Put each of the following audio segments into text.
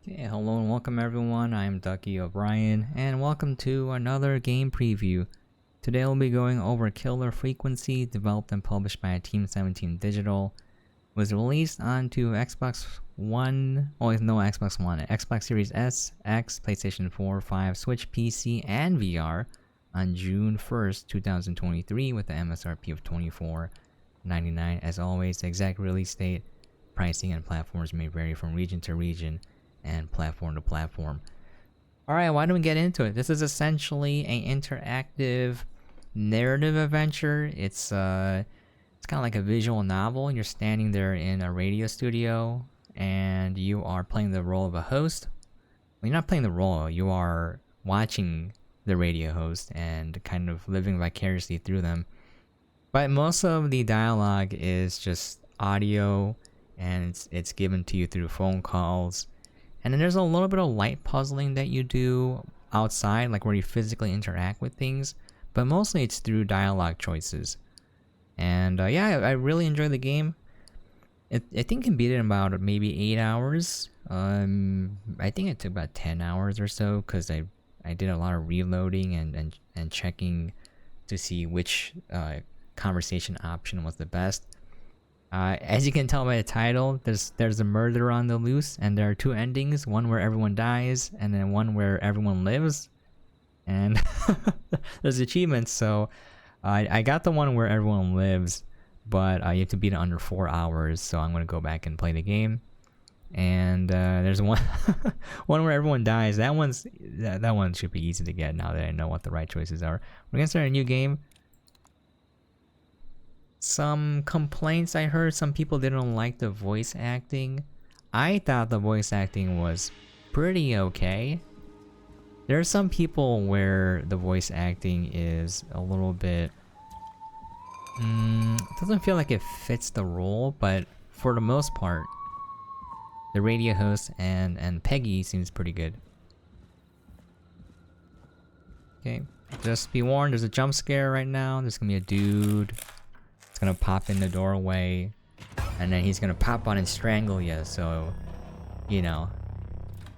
Okay, hello and welcome everyone, I'm Ducky O'Brien, and welcome to another game preview. Today we'll be going over Killer Frequency, developed and published by Team 17 Digital. Was released onto Xbox One, no Xbox One, Xbox Series S, X, PlayStation 4, 5, Switch, PC, and VR on June 1st, 2023 with the MSRP of $24.99. As always, the exact release date, pricing, and platforms may vary from region to region and platform to platform. Alright, why don't we get into it? This is essentially an interactive narrative adventure. It's kind of like a visual novel. You're standing there in a radio studio and you are playing the role of a host. Well, you're not playing the role, you are watching the radio host and kind of living vicariously through them. But most of the dialogue is just audio and it's given to you through phone calls. And then there's a little bit of light puzzling that you do outside, like where you physically interact with things, but mostly it's through dialogue choices. And yeah, I really enjoy the game. I think you can beat it in about maybe 8 hours. I think it took about 10 hours or so because I did a lot of reloading and checking to see which conversation option was the best. As you can tell by the title, there's a murder on the loose, and there are two endings: one where everyone dies, and then one where everyone lives. And there's achievements, so I got the one where everyone lives, but you have to beat it under 4 hours. So I'm gonna go back and play the game. And there's one one where everyone dies. That one should be easy to get now that I know what the right choices are. We're gonna start a new game. Some complaints I heard, some people didn't like the voice acting. I thought the voice acting was pretty okay. There are some people where the voice acting is a little bit... doesn't feel like it fits the role, but for the most part, the radio host and Peggy seems pretty good. Okay, just be warned, there's a jump scare right now. There's gonna be a dude. Gonna pop in the doorway and then he's gonna pop on and strangle you, so you know,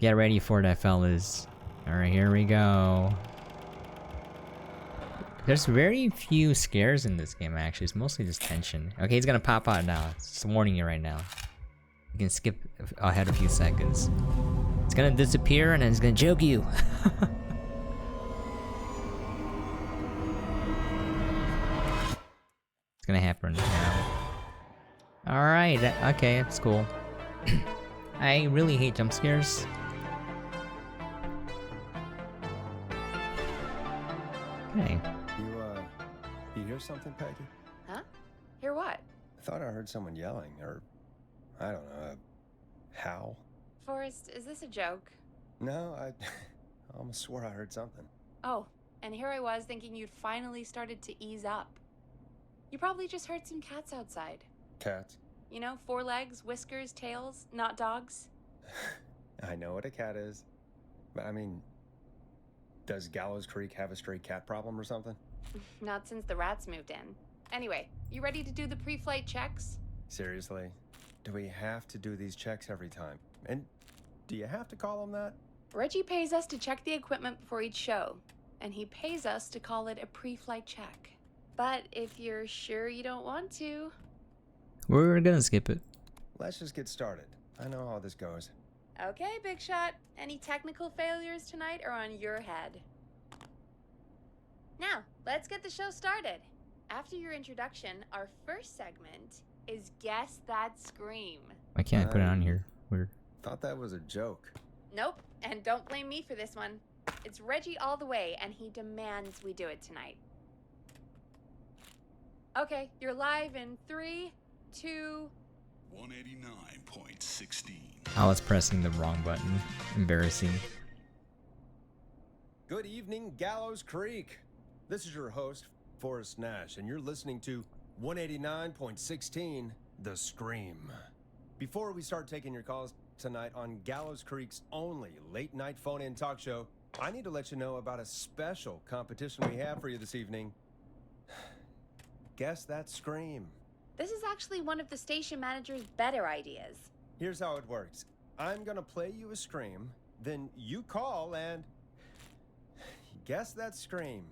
get ready for that, fellas. Alright, here we go. There's very few scares in this game, actually. It's mostly just tension. Okay, he's gonna pop out now. Just warning you right now. You can skip ahead a few seconds. It's gonna disappear and then it's gonna choke you. It's gonna happen now. Alright, okay, that's cool. I really hate jump scares. Okay. You hear something, Peggy? Huh? Hear what? I thought I heard someone yelling, or, I don't know, a howl. Forrest, is this a joke? No, I almost swore I heard something. Oh, and here I was thinking you'd finally started to ease up. You probably just heard some cats outside. Cats? You know, 4 legs, whiskers, tails, not dogs. I know what a cat is. But I mean, does Gallows Creek have a stray cat problem or something? Not since the rats moved in. Anyway, you ready to do the pre-flight checks? Seriously? Do we have to do these checks every time? And do you have to call them that? Reggie pays us to check the equipment before each show, and he pays us to call it a pre-flight check. But if you're sure you don't want to... We're gonna skip it. Let's just get started. I know how this goes. Okay, Big Shot. Any technical failures tonight are on your head. Now, let's get the show started. After your introduction, our first segment is Guess That Scream. I can't put it on here. Weird. Thought that was a joke. Nope, and don't blame me for this one. It's Reggie all the way, and he demands we do it tonight. Okay, you're live in 3, 2... 189.16. I was pressing the wrong button. Embarrassing. Good evening, Gallows Creek. This is your host, Forrest Nash, and you're listening to 189.16, The Scream. Before we start taking your calls tonight on Gallows Creek's only late-night phone-in talk show, I need to let you know about a special competition we have for you this evening. Guess That Scream. This is actually one of the station manager's better ideas. Here's how it works. I'm gonna play you a scream, then you call and guess that scream.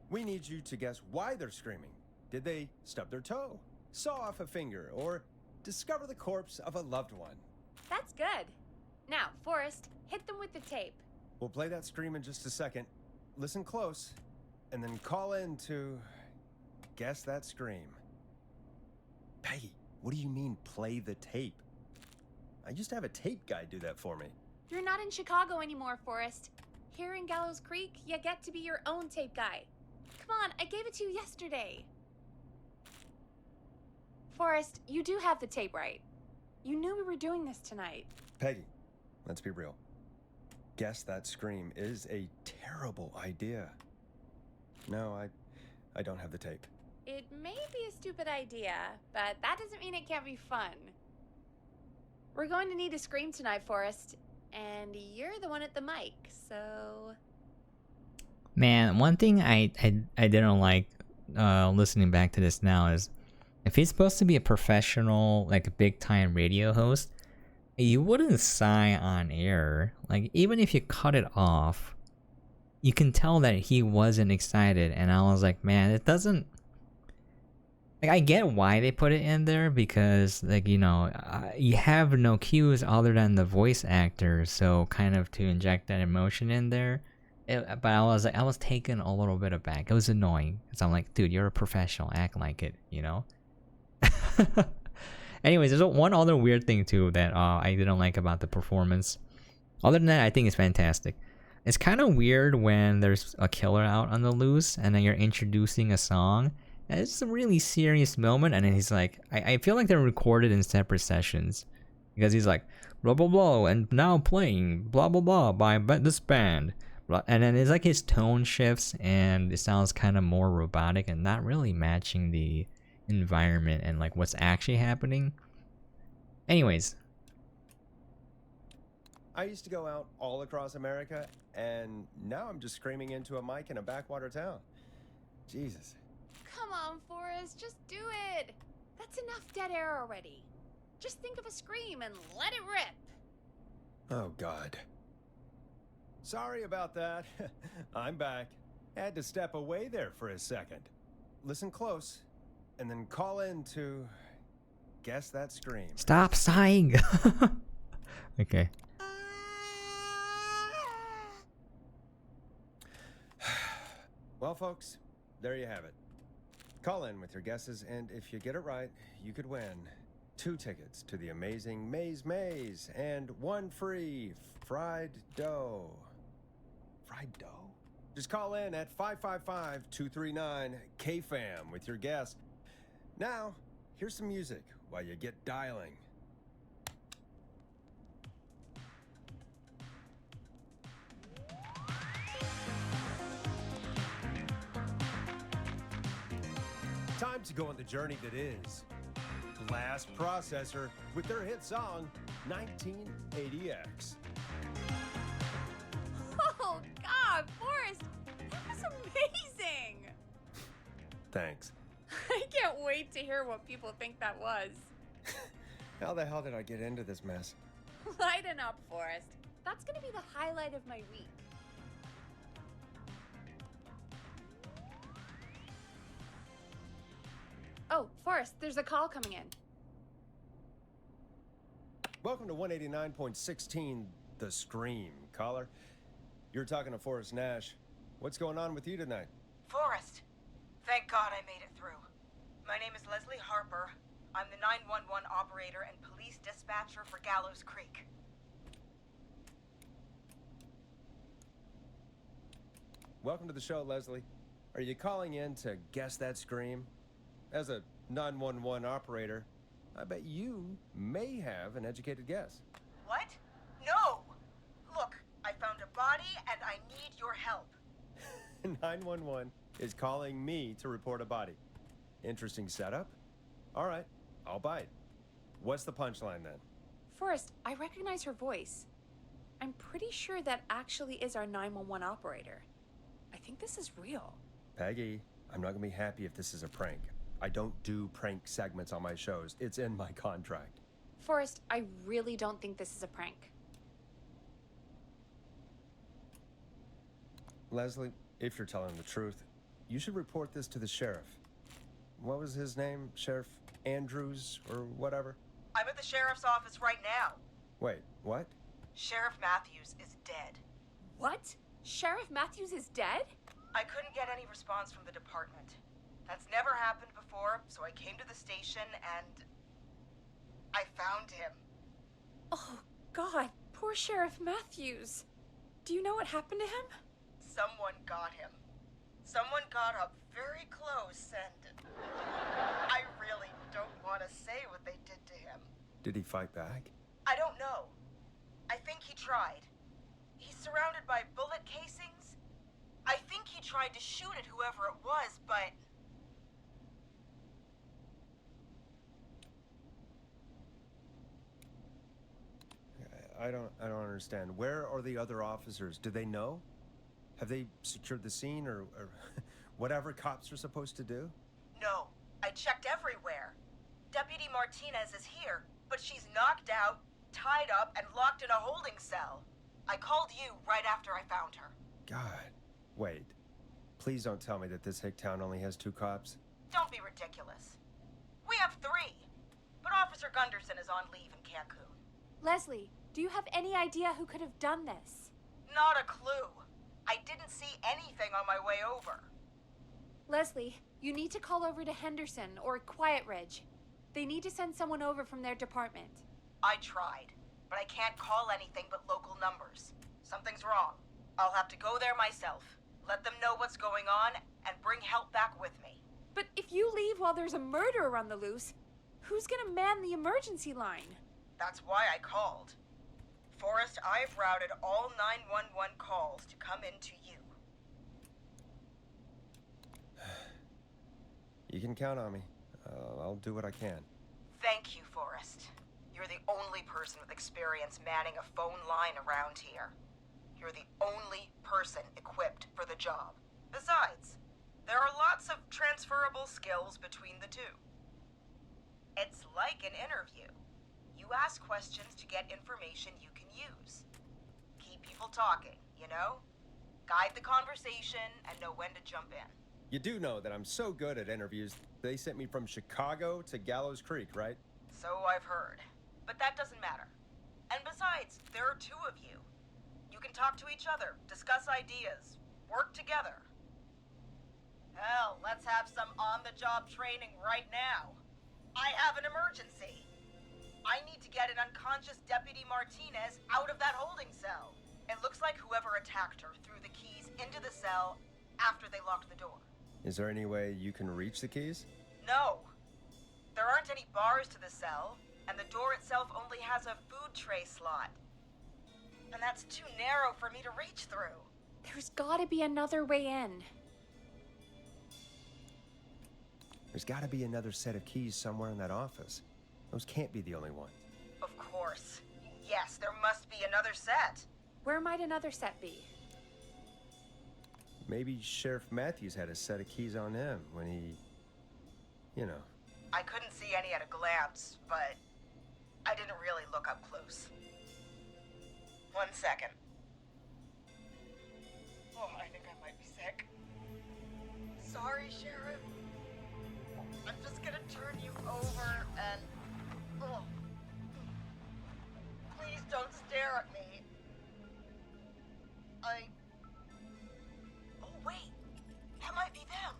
We need you to guess why they're screaming. Did they stub their toe, saw off a finger, or discover the corpse of a loved one? That's good. Now, Forrest, hit them with the tape. We'll play that scream in just a second. Listen close, and then call in to guess that scream. Peggy, what do you mean play the tape? I used to have a tape guy do that for me. You're not in Chicago anymore, Forrest. Here in Gallows Creek, you get to be your own tape guy. Come on, I gave it to you yesterday. Forrest, you do have the tape right. You knew we were doing this tonight. Peggy, let's be real. Guess that scream is a terrible idea. No, I don't have the tape. It may be a stupid idea, but that doesn't mean it can't be fun. We're going to need a scream tonight, Forrest, and you're the one at the mic, so... Man, one thing I didn't like listening back to this now is if he's supposed to be a professional, like a big time radio host, you wouldn't sigh on air. Like, even if you cut it off, you can tell that he wasn't excited, and I was like, man, it doesn't... Like, I get why they put it in there, because, like, you know, you have no cues other than the voice actor, so kind of to inject that emotion in there. But I was taken a little bit aback. It was annoying, because I'm like, dude, you're a professional, act like it, you know? Anyways, there's one other weird thing too that I didn't like about the performance. Other than that, I think it's fantastic. It's kind of weird when there's a killer out on the loose and then you're introducing a song. And it's a really serious moment, and then he's like, I feel like they're recorded in separate sessions. Because he's like, blah blah blah, and now playing blah blah blah by this band. And then it's like his tone shifts and it sounds kind of more robotic and not really matching the environment and like what's actually happening. Anyways, I used to go out all across America, and now I'm just screaming into a mic in a backwater town. Jesus. Come on, Forrest, just do it. That's enough dead air already. Just think of a scream and let it rip. Oh, God. Sorry about that. I'm back. Had to step away there for a second. Listen close, and then call in to guess that scream. stop sighing. Okay. Well, folks, there you have it. Call in with your guesses, and if you get it right, you could win 2 tickets to the amazing Maze and 1 free fried dough. Fried dough? Just call in at 555-239-KFAM with your guess. Now, here's some music while you get dialing. Time to go on the journey that is Glass Processor with their hit song 1980X. Oh, God, Forrest, that was amazing. Thanks. I can't wait to hear what people think that was. How the hell did I get into this mess? Lighten up, Forrest. That's gonna be the highlight of my week. Oh, Forrest, there's a call coming in. Welcome to 189.16, The Scream. Caller, you're talking to Forrest Nash. What's going on with you tonight? Forrest, thank God I made it through. My name is Leslie Harper. I'm the 911 operator and police dispatcher for Gallows Creek. Welcome to the show, Leslie. Are you calling in to guess that scream? As a 911 operator, I bet you may have an educated guess. What? No! Look, I found a body and I need your help. 911 is calling me to report a body. Interesting setup. All right, I'll bite. What's the punchline then? Forrest, I recognize her voice. I'm pretty sure that actually is our 911 operator. I think this is real. Peggy, I'm not gonna be happy if this is a prank. I don't do prank segments on my shows. It's in my contract. Forrest, I really don't think this is a prank. Leslie, if you're telling the truth, you should report this to the sheriff. What was his name? Sheriff Andrews or whatever? I'm at the sheriff's office right now. Wait, what? Sheriff Matthews is dead. What? Sheriff Matthews is dead? I couldn't get any response from the department. That's never happened before, so I came to the station and I found him. Oh, God. Poor Sheriff Matthews. Do you know what happened to him? Someone got him. Someone got up very close and I really don't want to say what they did to him. Did he fight back? I don't know. I think he tried. He's surrounded by bullet casings. I think he tried to shoot at whoever it was, but... I don't understand. Where are the other officers? Do they know? Have they secured the scene or whatever cops are supposed to do? No, I checked everywhere. Deputy Martinez is here, but she's knocked out, tied up, and locked in a holding cell. I called you right after I found her. God. Wait. Please don't tell me that this hick town only has 2 cops. Don't be ridiculous. We have 3, but Officer Gunderson is on leave in Cancun. Leslie, do you have any idea who could have done this? Not a clue. I didn't see anything on my way over. Leslie, you need to call over to Henderson or Quiet Ridge. They need to send someone over from their department. I tried, but I can't call anything but local numbers. Something's wrong. I'll have to go there myself, let them know what's going on, and bring help back with me. But if you leave while there's a murderer on the loose, who's gonna man the emergency line? That's why I called. Forrest, I've routed all 911 calls to come in to you. You can count on me. I'll do what I can. Thank you, Forrest. You're the only person with experience manning a phone line around here. You're the only person equipped for the job. Besides, there are lots of transferable skills between the two. It's like an interview. You ask questions to get information you can use. Keep people talking, you know? Guide the conversation and know when to jump in. You do know that I'm so good at interviews, they sent me from Chicago to Gallows Creek, right? So I've heard. But that doesn't matter. And besides, there are 2 of you. You can talk to each other, discuss ideas, work together. Hell, let's have some on-the-job training right now. I have an emergency. I need to get an unconscious Deputy Martinez out of that holding cell. It looks like whoever attacked her threw the keys into the cell after they locked the door. Is there any way you can reach the keys? No. There aren't any bars to the cell, and the door itself only has a food tray slot. And that's too narrow for me to reach through. There's gotta be another way in. There's gotta be another set of keys somewhere in that office. Those can't be the only ones. Of course. Yes, there must be another set. Where might another set be? Maybe Sheriff Matthews had a set of keys on him when he... you know. I couldn't see any at a glance, but I didn't really look up close. 1 second. Oh, I think I might be sick. Sorry, Sheriff. I'm just gonna turn you over and... Oh. Please don't stare at me. Oh, wait. That might be them.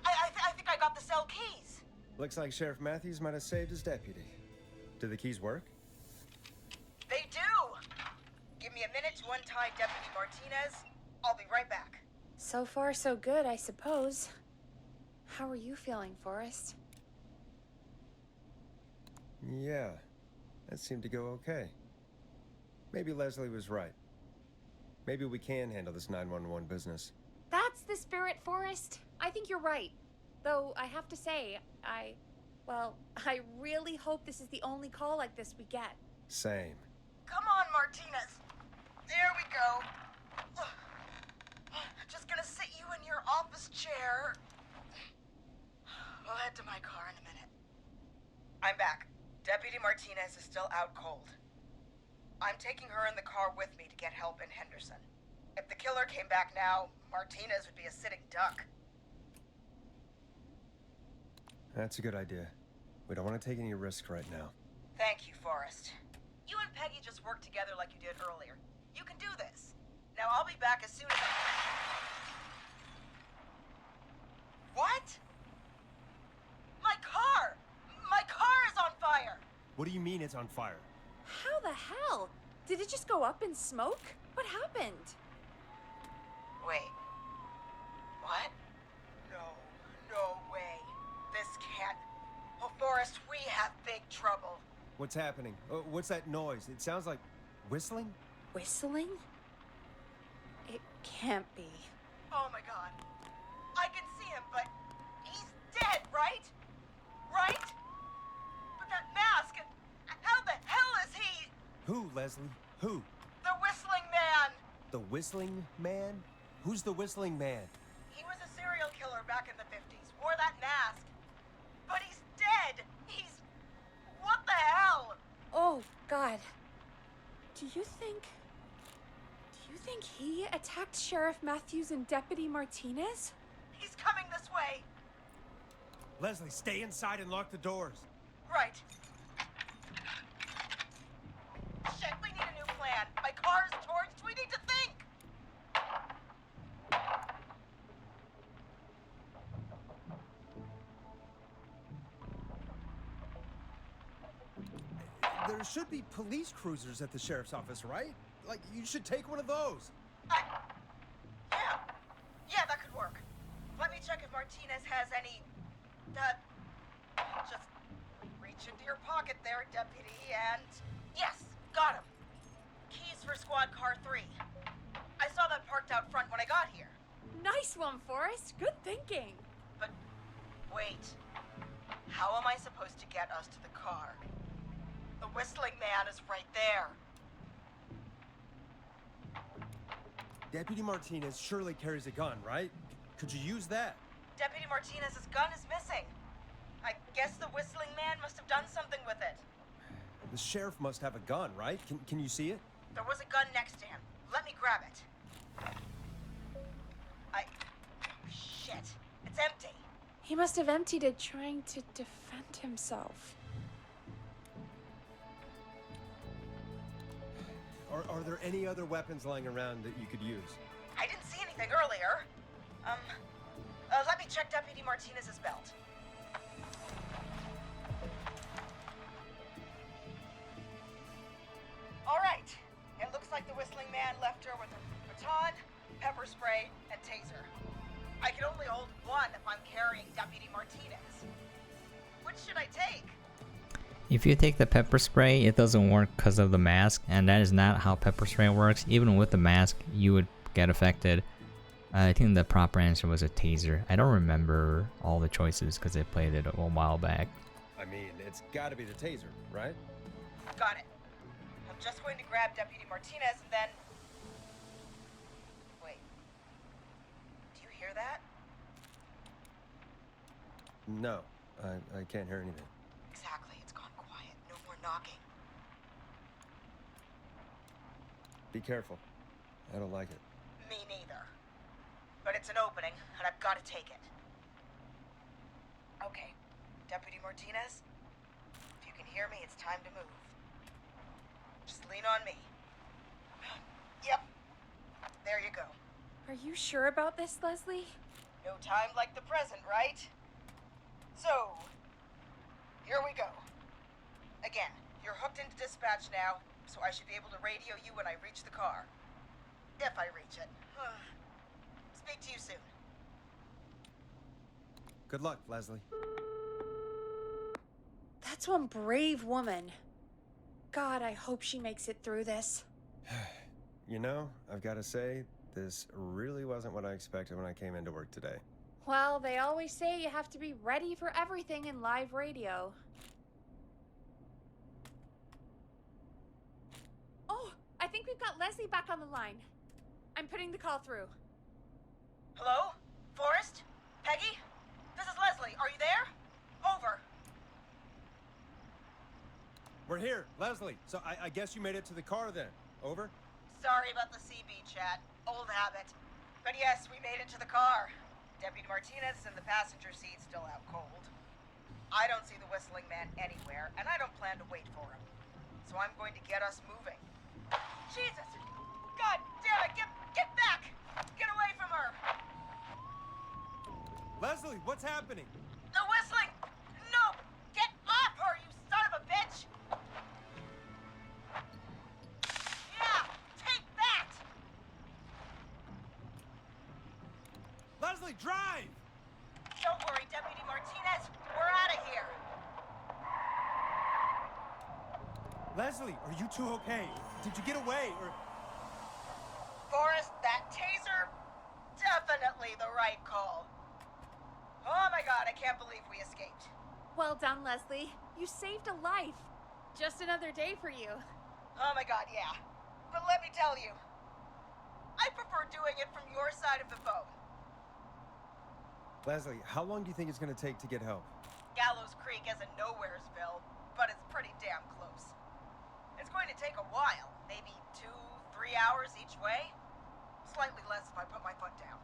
I think I got the cell keys. Looks like Sheriff Matthews might have saved his deputy. Do the keys work? They do! Give me a minute to untie Deputy Martinez. I'll be right back. So far, so good, I suppose. How are you feeling, Forrest? Yeah, that seemed to go okay. Maybe Leslie was right. Maybe we can handle this 911 business. That's the spirit, Forrest. I think you're right. Though, I have to say, I really hope this is the only call like this we get. Same. Come on, Martinez. There we go. Just gonna sit you in your office chair. We'll head to my car in a minute. I'm back. Deputy Martinez is still out cold. I'm taking her in the car with me to get help in Henderson. If the killer came back now, Martinez would be a sitting duck. That's a good idea. We don't want to take any risks right now. Thank you, Forrest. You and Peggy just worked together like you did earlier. You can do this. Now I'll be back as soon as I... What? My car! My car is on fire! What do you mean it's on fire? How the hell? Did it just go up in smoke? What happened? Wait. What? No way. This can't... Oh, Forrest, we have big trouble. What's happening? What's that noise? It sounds like whistling? Whistling? It can't be. Oh my god. I can see him, but he's dead, right? Right? But that mask, how the hell is he? Who, Leslie? Who? The Whistling Man! The Whistling Man? Who's the Whistling Man? He was a serial killer back in the 50s, wore that mask. But he's dead! He's... What the hell? Oh, God. Do you think he attacked Sheriff Matthews and Deputy Martinez? He's coming this way. Leslie, stay inside and lock the doors. Right. Shit, we need a new plan. My car's torched. We need to think. There should be police cruisers at the sheriff's office, right? Like, you should take one of those. Yeah, that could work. Let me check if Martinez has any... just reach into your pocket there, Deputy, and... Yes, got him. Keys for squad car 3. I saw that parked out front when I got here. Nice one, Forrest. Good thinking. But, wait. How am I supposed to get us to the car? The Whistling Man is right there. Deputy Martinez surely carries a gun, right? Could you use that? Deputy Martinez's gun is missing. I guess the Whistling Man must have done something with it. The sheriff must have a gun, right? Can you see it? There was a gun next to him. Let me grab it. Shit. It's empty. He must have emptied it trying to defend himself. Are there any other weapons lying around that you could use? I didn't see anything earlier. Let me check Deputy Martinez's belt. All right. It looks like the Whistling Man left her with a baton, pepper spray, and taser. I can only hold one if I'm carrying Deputy Martinez. Which should I take? If you take the pepper spray, it doesn't work because of the mask, and that is not how pepper spray works. Even with the mask, you would get affected. I think the proper answer was a taser. I don't remember all the choices because I played it a while back. I mean, it's gotta be the taser, right? Got it. I'm just going to grab Deputy Martinez and then... Wait. Do you hear that? No, I can't hear anything. Exactly. It's gone quiet. No more knocking. Be careful. I don't like it. Me neither. But it's an opening, and I've got to take it. Okay. Deputy Martinez, if you can hear me, it's time to move. Just lean on me. Yep. There you go. Are you sure about this, Leslie? No time like the present, right? So, here we go. Again, you're hooked into dispatch now, so I should be able to radio you when I reach the car. If I reach it. Speak to you soon. Good luck, Leslie. That's one brave woman. God, I hope she makes it through this. You know, I've got to say, this really wasn't what I expected when I came into work today. Well, they always say you have to be ready for everything in live radio. Oh, I think we've got Leslie back on the line. I'm putting the call through. Hello? Forrest? Peggy? This is Leslie. Are you there? Over. We're here, Leslie. So I guess you made it to the car then. Over? Sorry about the CB chat. Old habit. But yes, we made it to the car. Deputy Martinez is in the passenger seat, still out cold. I don't see the whistling man anywhere, and I don't plan to wait for him. So I'm going to get us moving. Jesus! God damn it! Get back! Get away from her! Leslie, what's happening? The whistling! No! Get off her, you son of a bitch! Yeah! Take that! Leslie, drive! Don't worry, Deputy Martinez. We're out of here. Leslie, are you two okay? Did you get away or... Forrest, that taser? Definitely the right call. Oh my god, I can't believe we escaped. Well done, Leslie. You saved a life. Just another day for you. Oh my god, yeah. But let me tell you, I prefer doing it from your side of the phone. Leslie, how long do you think it's going to take to get help? Gallows Creek isn't Nowheresville, but it's pretty damn close. It's going to take a while, maybe 2-3 hours each way. Slightly less if I put my foot down.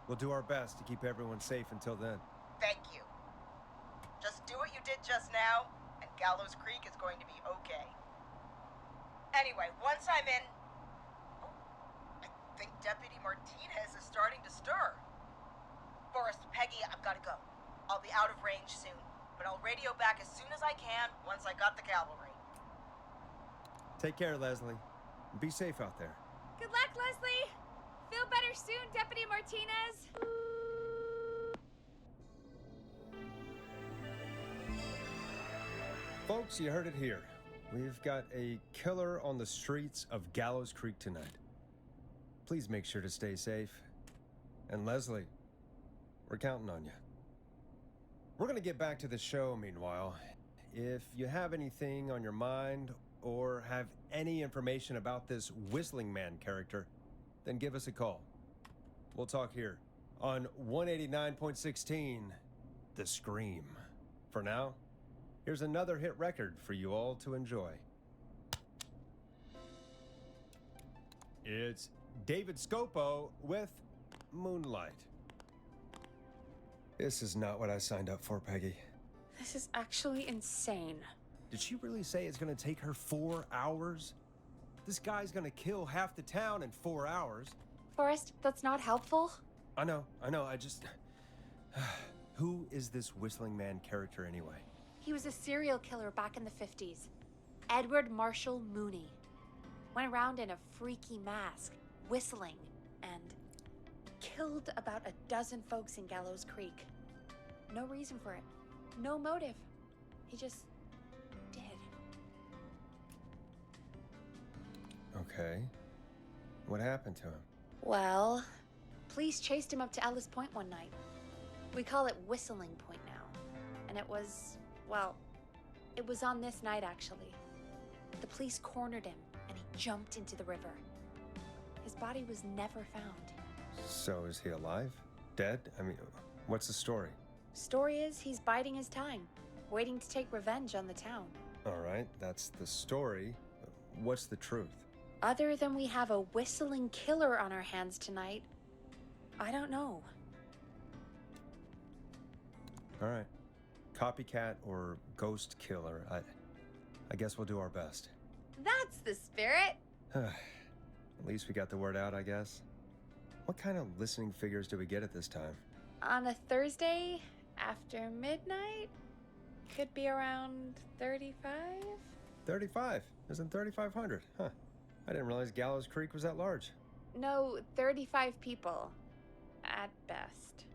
We'll do our best to keep everyone safe until then. Thank you. Just do what you did just now, and Gallows Creek is going to be okay. Anyway, once I'm in... Oh, I think Deputy Martinez is starting to stir. Forrest, Peggy, I've got to go. I'll be out of range soon, but I'll radio back as soon as I can once I got the cavalry. Take care, Leslie. Be safe out there. Good luck, Leslie. Feel better soon, Deputy Martinez. Folks, you heard it here. We've got a killer on the streets of Gallows Creek tonight. Please make sure to stay safe. And Leslie, we're counting on you. We're gonna get back to the show meanwhile. If you have anything on your mind or have any information about this Whistling Man character, then give us a call. We'll talk here on 189.16, The Scream. For now, here's another hit record for you all to enjoy. It's David Scopo with Moonlight. This is not what I signed up for, Peggy. This is actually insane. Did she really say it's gonna take her 4 hours? This guy's gonna kill half the town in 4 hours. Forrest, that's not helpful. I know, I just... Who is this Whistling Man character anyway? He was a serial killer back in the 50s. Edward Marshall Mooney. Went around in a freaky mask, whistling, and killed about a dozen folks in Gallows Creek. No reason for it. No motive. He just did. Okay. What happened to him? Well, police chased him up to Ellis Point one night. We call it Whistling Point now. And it was, well, it was on this night actually. The police cornered him and he jumped into the river. His body was never found. So is he alive? Dead? I mean, what's the story? Story is he's biding his time, waiting to take revenge on the town. All right, that's the story. What's the truth? Other than we have a whistling killer on our hands tonight, I don't know. All right. Copycat or ghost killer. I guess we'll do our best. That's the spirit. At least we got the word out, I guess. What kind of listening figures do we get at this time? On a Thursday after midnight, could be around 35? 35. Isn't 3,500? Huh. I didn't realize Gallows Creek was that large. No, 35 people. At best.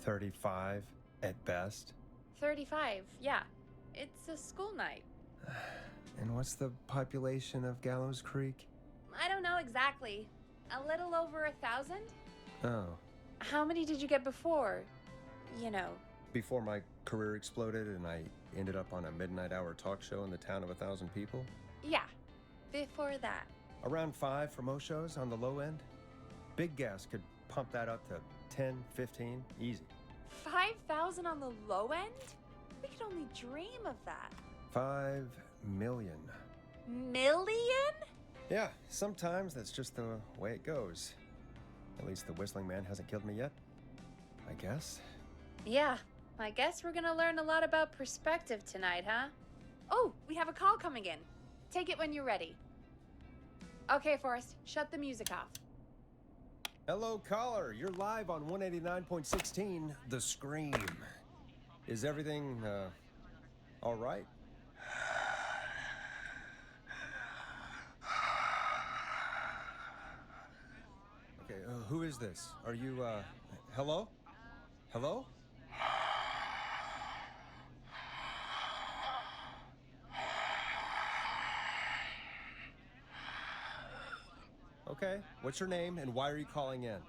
35 at best? 35, yeah. It's a school night. And what's the population of Gallows Creek? I don't know exactly. A little over 1,000? Oh. How many did you get before? You know. Before my career exploded and I ended up on a midnight hour talk show in the town of 1,000 people? Yeah, before that. Around 5 for most shows on the low end. Big gas could pump that up to 10, 15, easy. 5,000 on the low end? We could only dream of that. 5 million. Million? Yeah, sometimes that's just the way it goes. At least the Whistling Man hasn't killed me yet, I guess. Yeah, I guess we're gonna learn a lot about perspective tonight, huh? Oh, we have a call coming in. Take it when you're ready. Okay, Forrest, shut the music off. Hello, caller. You're live on 189.16, The Scream. Is everything, all right? Okay, who is this? Are you, hello? Hello? Okay, what's your name and why are you calling in?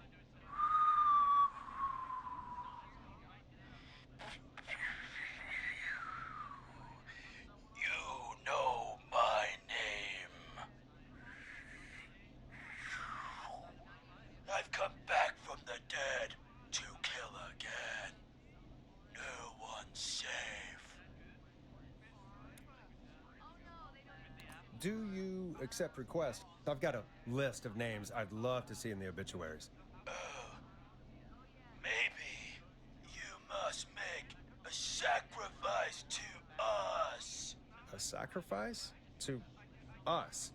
You know my name. I've come back from the dead to kill again. No one's safe. Do you accept requests? I've got a list of names I'd love to see in the obituaries. Maybe you must make a sacrifice to us. A sacrifice? To us?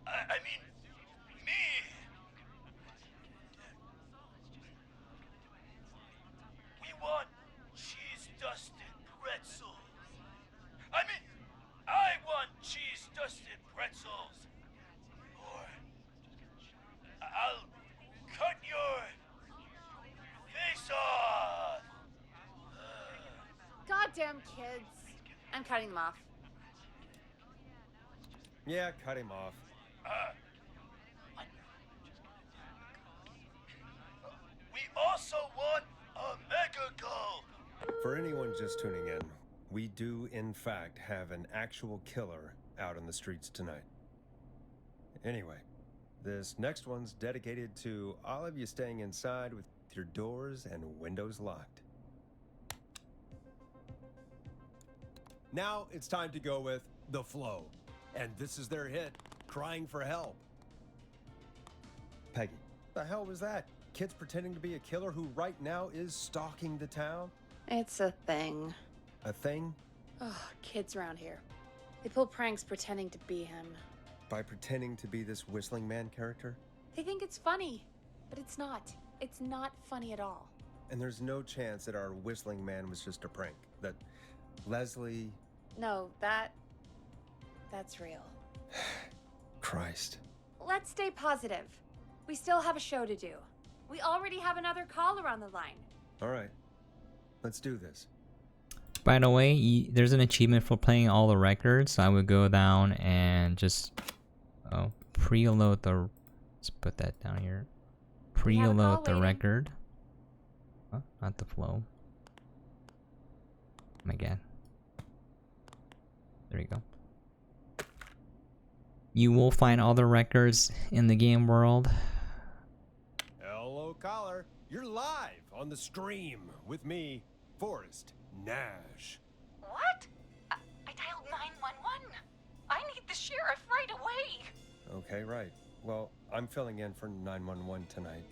I mean, me. We want cheese-dusted pretzels. I want cheese-dusted pretzels. Or I'll cut your face off. Goddamn kids. I'm cutting them off. Yeah, cut him off. We also want a mega gull. For anyone just tuning in, we do in fact have an actual killer out on the streets tonight. Anyway, this next one's dedicated to all of you staying inside with your doors and windows locked. Now it's time to go with The Flow. And this is their hit, Crying for Help. Peggy, the hell was that? Kids pretending to be a killer who right now is stalking the town? It's a thing. A thing? Oh, kids around here. They pull pranks pretending to be him. By pretending to be this Whistling Man character? They think it's funny, but it's not. It's not funny at all. And there's no chance that our Whistling Man was just a prank. That Leslie... No, that's real. Christ. Let's stay positive. We still have a show to do. We already have another caller on the line. All right. Let's do this. By the way, there's an achievement for playing all the records. So I would go down and just preload the... Let's put that down here. We have a call Preload the waiting. record. Oh, not the flow. Oh my god. There you go. You will find all the records in the game world. Hello, caller. You're live on the Scream with me, Forrest Nash. What? I dialed 911. I need the sheriff right away. Okay, right. Well, I'm filling in for 911 tonight.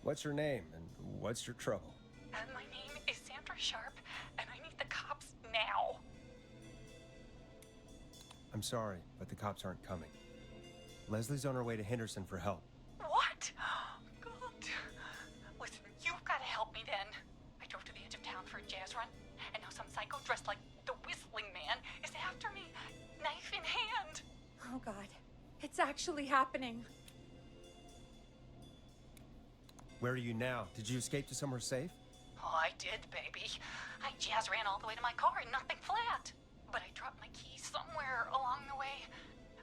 What's your name and what's your trouble? My name is Sandra Sharp, and I need the cops now. I'm sorry, but the cops aren't coming. Leslie's on her way to Henderson for help. What? God. Listen, you've got to help me then. I drove to the edge of town for a jazz run, and now some psycho dressed like the Whistling Man is after me, knife in hand. Oh god. It's actually happening. Where are you now? Did you escape to somewhere safe? Oh, I did, baby. I jazz ran all the way to my car and nothing flat. But I dropped my keys somewhere along the way.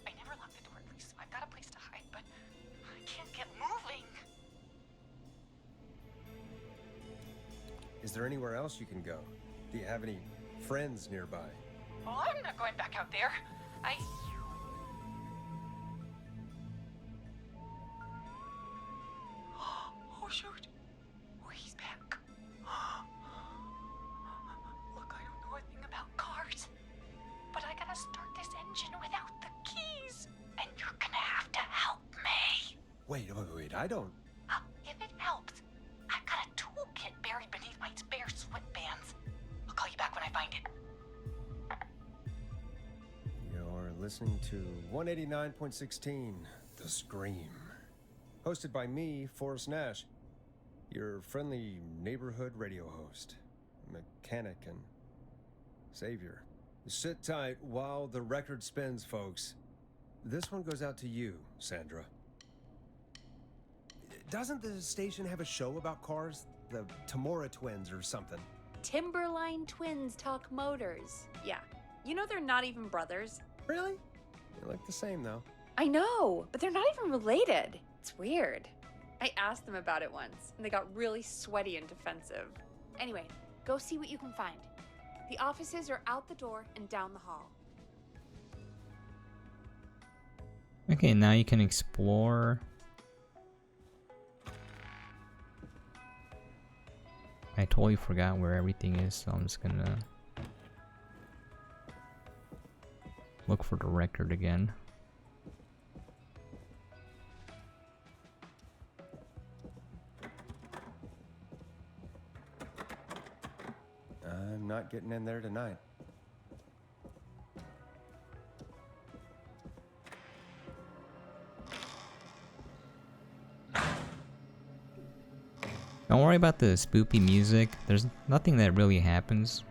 I never locked the door at least, so I've got a place to hide, but I can't get moving. Is there anywhere else you can go? Do you have any friends nearby? Oh, I'm not going back out there. Oh, shoot. Wait. I don't. If it helps, I've got a toolkit buried beneath my spare sweatbands. I'll call you back when I find it. You're listening to 189.16, The Scream. Hosted by me, Forrest Nash, your friendly neighborhood radio host, mechanic, and savior. Sit tight while the record spins, folks. This one goes out to you, Sandra. Doesn't the station have a show about cars? The Tamora twins or something? Timberline twins talk motors. Yeah. You know they're not even brothers. Really? They look the same, though. I know, but they're not even related. It's weird. I asked them about it once, and they got really sweaty and defensive. Anyway, go see what you can find. The offices are out the door and down the hall. Okay, now you can explore. I totally forgot where everything is, so I'm just gonna look for the record again. I'm not getting in there tonight. Don't worry about the spoopy music. There's nothing that really happens.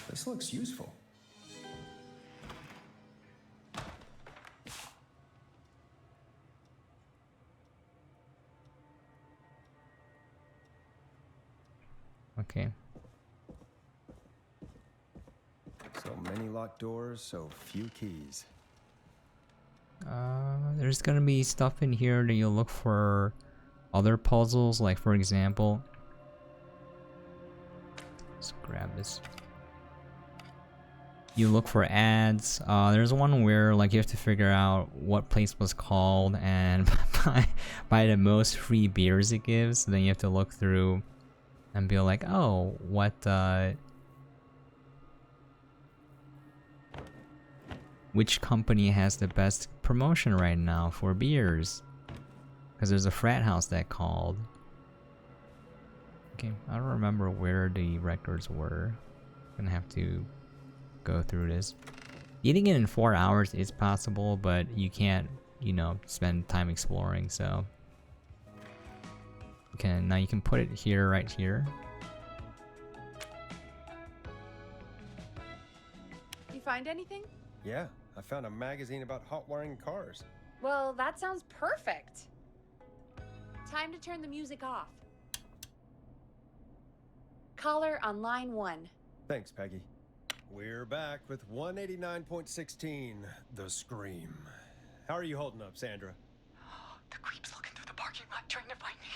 This looks useful. Okay. So many locked doors, so few keys. There's gonna be stuff in here that you'll look for other puzzles, like for example. Let's grab this. You look for ads. There's one where like you have to figure out what place was called and buy the most free beers it gives. Then you have to look through and be like, oh, what which company has the best promotion right now for beers? Because there's a frat house that called. Okay, I don't remember where the records were. Gonna have to go through this. Eating it in 4 hours is possible, but you can't, you know, spend time exploring, so. Okay, now you can put it here, right here. You find anything? Yeah, I found a magazine about hot wiring cars. Well, that sounds perfect. Time to turn the music off. Caller on line 1. Thanks, Peggy. We're back with 189.16, The Scream. How are you holding up, Sandra? The creep's looking through the parking lot trying to find me.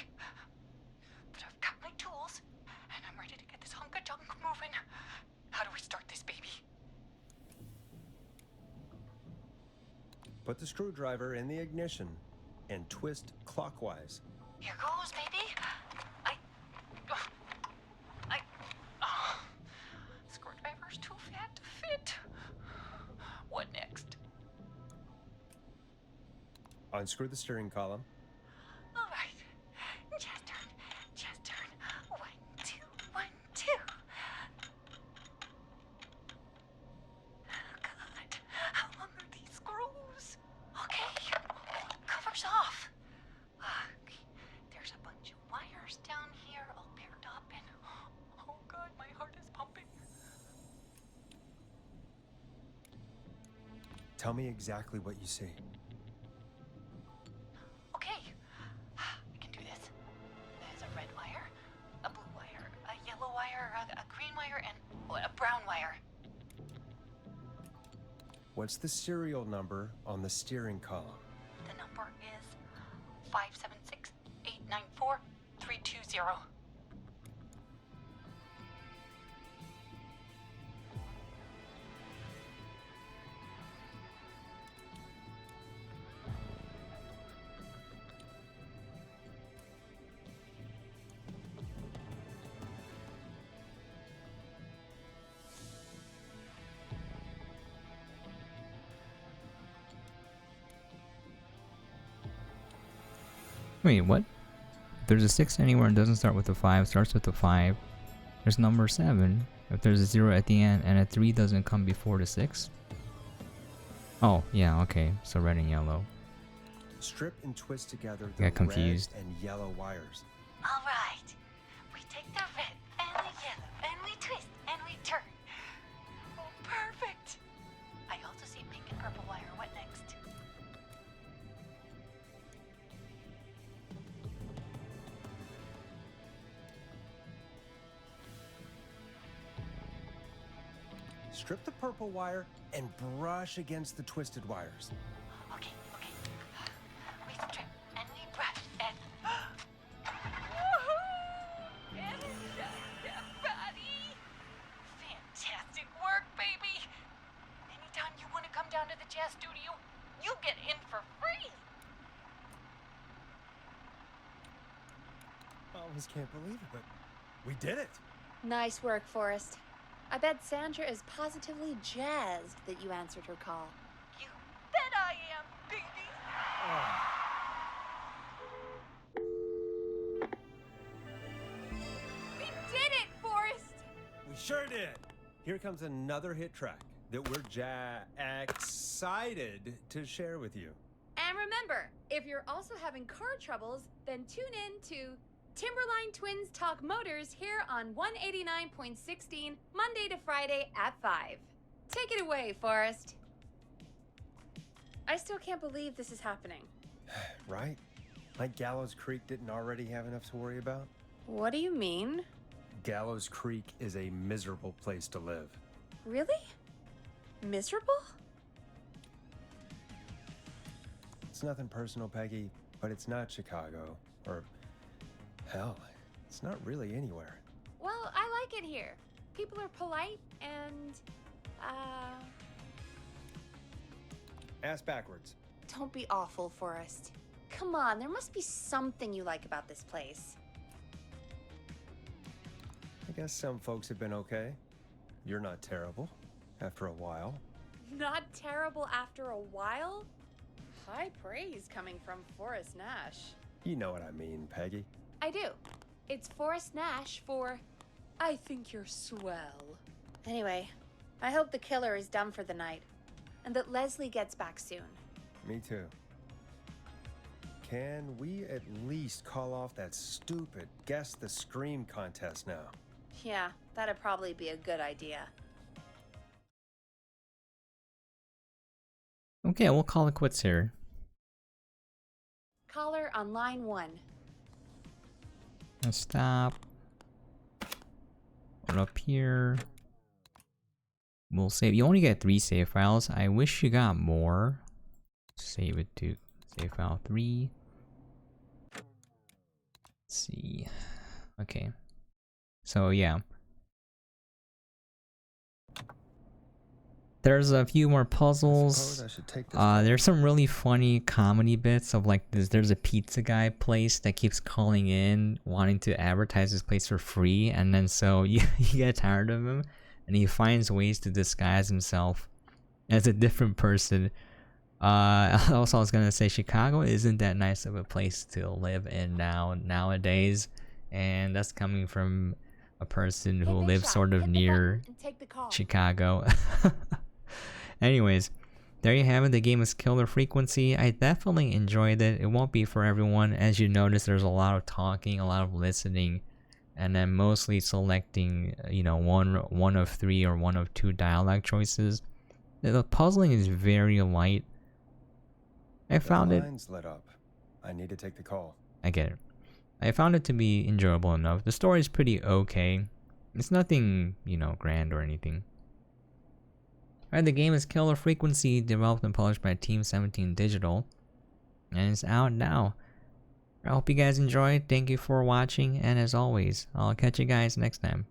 But I've got my tools, and I'm ready to get this hunk of junk moving. How do we start this baby? Put the screwdriver in the ignition and twist clockwise. Here goes, baby. Screwdriver's too fat to fit. What next? Unscrew the steering column. All right. Just turn. Just turn. 1, 2, 1, 2. Oh, God. How long are these screws? Okay. Cover's off. Okay. There's a bunch of wires down here all paired up and... Oh, God, my heart is pumping. Tell me exactly what you see. Okay, I can do this. There's a red wire, a blue wire, a yellow wire, a green wire, and a brown wire. What's the serial number on the steering column? The number is 576-894-320. Wait, what? If there's a 6 anywhere and doesn't start with a 5, starts with a 5, there's number 7. If there's a 0 at the end and a 3 doesn't come before the 6? Oh, yeah, okay. So red and yellow. Strip and twist together the Got confused. red and yellow wires. All right. We take the red and the yellow and we twist and we turn. Oh, perfect. I also see pink and purple wire. What next? Strip the purple wire and brush against the twisted wires. Okay. We strip and we brush and... Woohoo! And buddy! Fantastic work, baby! Anytime you want to come down to the jazz studio, you get in for free! I almost can't believe it, but we did it. Nice work, Forrest. I bet Sandra is positively jazzed that you answered her call. You bet I am, baby! We did it, Forrest! We sure did. Here comes another hit track that we're excited to share with you. And remember, if you're also having car troubles, then tune in to Timberline Twins Talk Motors here on 189.16, Monday to Friday at 5. Take it away, Forrest. I still can't believe this is happening. Right? Like Gallows Creek didn't already have enough to worry about? What do you mean? Gallows Creek is a miserable place to live. Really? Miserable? It's nothing personal, Peggy, but it's not Chicago. Or, hell, it's not really anywhere. Well, I like it here. People are polite and, Ass backwards. Don't be awful, Forrest. Come on, there must be something you like about this place. I guess some folks have been okay. You're not terrible, after a while. Not terrible after a while? High praise coming from Forrest Nash. You know what I mean, Peggy. I do. It's Forrest Nash for I think you're swell. Anyway, I hope the killer is done for the night, and that Leslie gets back soon. Me too. Can we at least call off that stupid Guess the Scream contest now? Yeah, that'd probably be a good idea. Okay, we'll call it quits here. Caller on line 1. Let's stop. Put up here. We'll save. You only get 3 save files. I wish you got more. Save it to save file 3. Let's see. Okay. So yeah. There's a few more puzzles. There's some really funny comedy bits of like this. There's a pizza guy place that keeps calling in wanting to advertise his place for free, and then so you get tired of him, and he finds ways to disguise himself as a different person. Also, I was gonna say Chicago isn't that nice of a place to live in nowadays, and that's coming from a person who lives sort of near Chicago. Anyways, there you have it. The game is Killer Frequency. I definitely enjoyed it. It won't be for everyone. As you notice, there's a lot of talking, a lot of listening, and then mostly selecting, you know, one of 3 or one of 2 dialogue choices. The puzzling is very light. I found it. Lines lit up. I need to take the call. I get it. I found it to be enjoyable enough. The story is pretty okay. It's nothing, you know, grand or anything. Alright, the game is Killer Frequency, developed and published by Team 17 Digital, and it's out now. I hope you guys enjoyed. Thank you for watching, and as always, I'll catch you guys next time.